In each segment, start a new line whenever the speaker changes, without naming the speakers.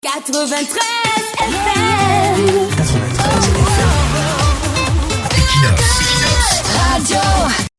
93 FM. Radio.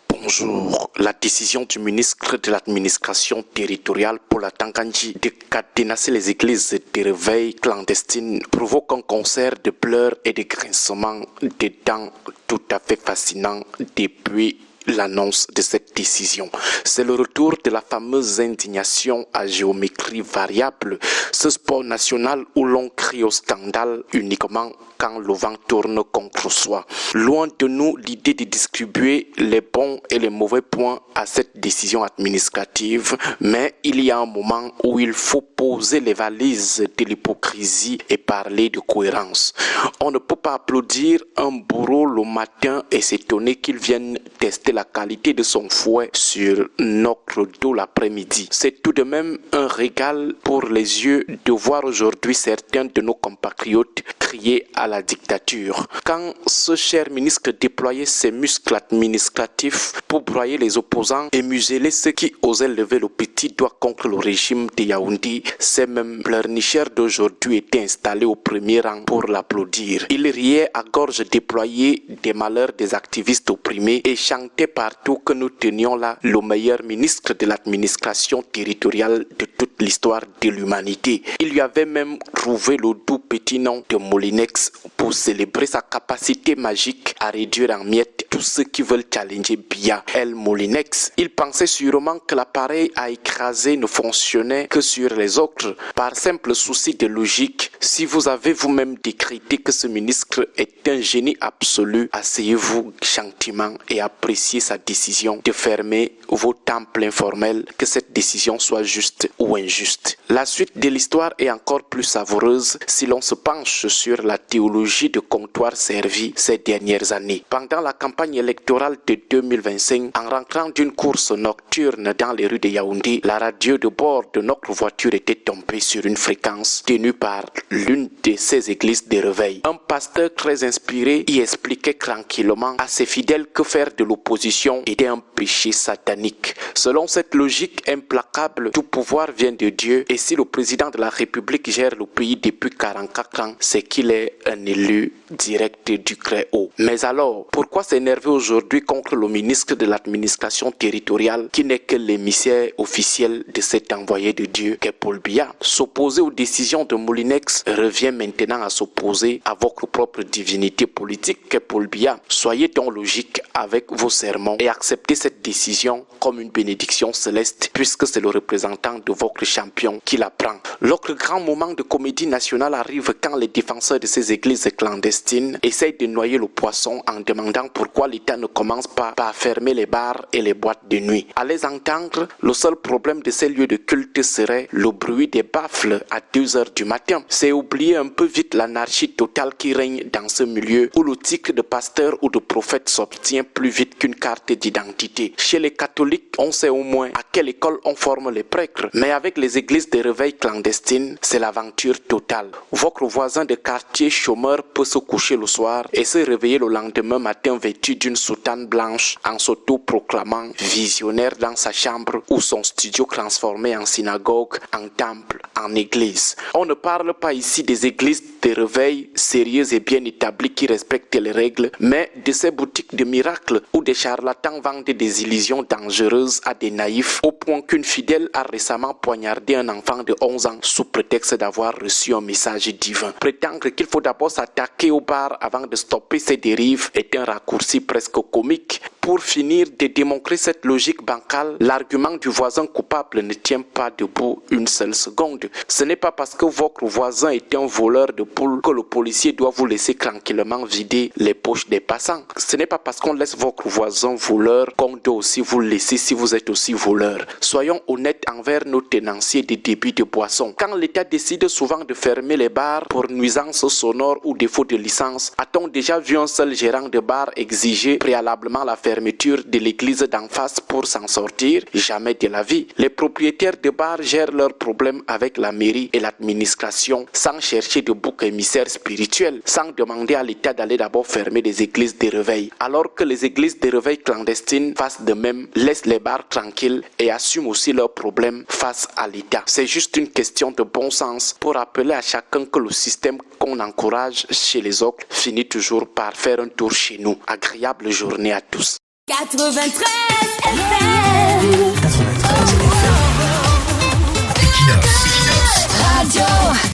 Bonjour. La décision du ministre de l'administration territoriale pour la Tanganyika de cadenasser les églises de réveil clandestines provoque un concert de pleurs et de grincements de dents tout à fait fascinant depuis l'annonce de cette décision. C'est le retour de la fameuse indignation à géométrie variable, ce sport national où l'on crie au scandale uniquement quand le vent tourne contre soi. Loin de nous l'idée de distribuer les bons et les mauvais points à cette décision administrative, mais il y a un moment où il faut poser les valises de l'hypocrisie et parler de cohérence. On ne peut pas applaudir un bourreau le matin et s'étonner qu'il vienne tester la qualité de son fouet sur notre dos l'après-midi. C'est tout de même un régal pour les yeux de voir aujourd'hui certains de nos compatriotes crier à la dictature. Quand ce cher ministre déployait ses muscles administratifs pour broyer les opposants et museler ceux qui osaient lever le petit doigt contre le régime de Yaoundé, ces mêmes pleurnicheurs d'aujourd'hui étaient installés au premier rang pour l'applaudir. Ils riaient à gorge déployée des malheurs des activistes opprimés et chantaient partout que nous tenions là le meilleur ministre de l'administration territoriale de toute l'histoire de l'humanité. Il lui avait même trouvé le doux petit nom de Molinex pour célébrer sa capacité magique à réduire en miettes tous ceux qui veulent challenger Biya El Molinex. Il pensait sûrement que l'appareil à écraser ne fonctionnait que sur les autres. Par simple souci de logique, si vous avez vous-même décrété que ce ministre est un génie absolu, asseyez-vous gentiment et appréciez sa décision de fermer vos temples informels, que cette décision soit juste ou injuste. La suite de l'histoire est encore plus savoureuse si l'on se penche sur la théologie de comptoir servie ces dernières années. Pendant la campagne électorale de 2025, en rentrant d'une course nocturne dans les rues de Yaoundé, la radio de bord de notre voiture était tombée sur une fréquence tenue par l'une de ces églises de réveil. Un pasteur très inspiré y expliquait tranquillement à ses fidèles que faire de l'opposition était un péché satanique. Selon cette logique implacable, tout pouvoir vient de Dieu et si le président de la République gère le pays depuis 44 ans, c'est qu'il est un élu direct du Très-Haut. Mais alors, pourquoi s'énerver aujourd'hui contre le ministre de l'administration territoriale qui n'est que l'émissaire officiel de cet envoyé de Dieu qu'est Paul Biya? S'opposer aux décisions de Molinex revient maintenant à s'opposer à votre propre divinité politique qu'est Paul Biya. Soyez donc logique avec vos sermons et acceptez cette décision comme une bénédiction céleste puisque c'est le représentant de votre champion qui la prend. L'autre grand moment de comédie nationale arrive quand les défenseurs de ces églises clandestines essayent de noyer le poisson en demandant pourquoi l'État ne commence pas par fermer les bars et les boîtes de nuit. À les entendre, le seul problème de ces lieux de culte serait le bruit des baffles à 2 heures du matin. C'est oublier un peu vite l'anarchie totale qui règne dans ce milieu où le titre de pasteur ou de prophète s'obtient plus vite qu'une carte d'identité. Chez les catholiques, on sait au moins à quelle école on forme les prêtres, mais avec les églises de réveil clandestines, c'est l'aventure totale. Votre voisin de quartier chômeur peut se coucher le soir et se réveiller le lendemain matin vêtu d'une soutane blanche en s'auto-proclamant visionnaire dans sa chambre ou son studio transformé en synagogue, en temple, en église. On ne parle pas ici des églises de réveil sérieuses et bien établies qui respectent les règles, mais de ces boutiques de miracles où des charlatans vendent des illusions dangereuses à des naïfs au point qu'une fidèle a récemment poignardé un enfant de 11 ans sous prétexte d'avoir reçu un message divin. Prétendre qu'il faut d'abord s'attaquer au bar avant de stopper ces dérives est un raccourci presque comique. Pour finir de démontrer cette logique bancale, l'argument du voisin coupable ne tient pas debout une seule seconde. Ce n'est pas parce que votre voisin est un voleur de poules que le policier doit vous laisser tranquillement vider les poches des passants. Ce n'est pas parce qu'on laisse votre voisin voleur qu'on doit aussi vous laisser si vous êtes aussi voleur. Soyons honnêtes envers nos tenanciers des débits de boissons. Quand l'État décide souvent de fermer les bars pour nuisance sonore ou défaut de licence, a-t-on déjà vu un seul gérant de bar exiger préalablement la fermeture fermeture de l'église d'en face pour s'en sortir? Jamais de la vie. Les propriétaires de bars gèrent leurs problèmes avec la mairie et l'administration sans chercher de bouc émissaire spirituel, sans demander à l'État d'aller d'abord fermer des églises de réveil. Alors que les églises de réveil clandestines fassent de même, laissent les bars tranquilles et assument aussi leurs problèmes face à l'État. C'est juste une question de bon sens pour rappeler à chacun que le système qu'on encourage chez les autres finit toujours par faire un tour chez nous. Agréable journée à tous.
93 FM.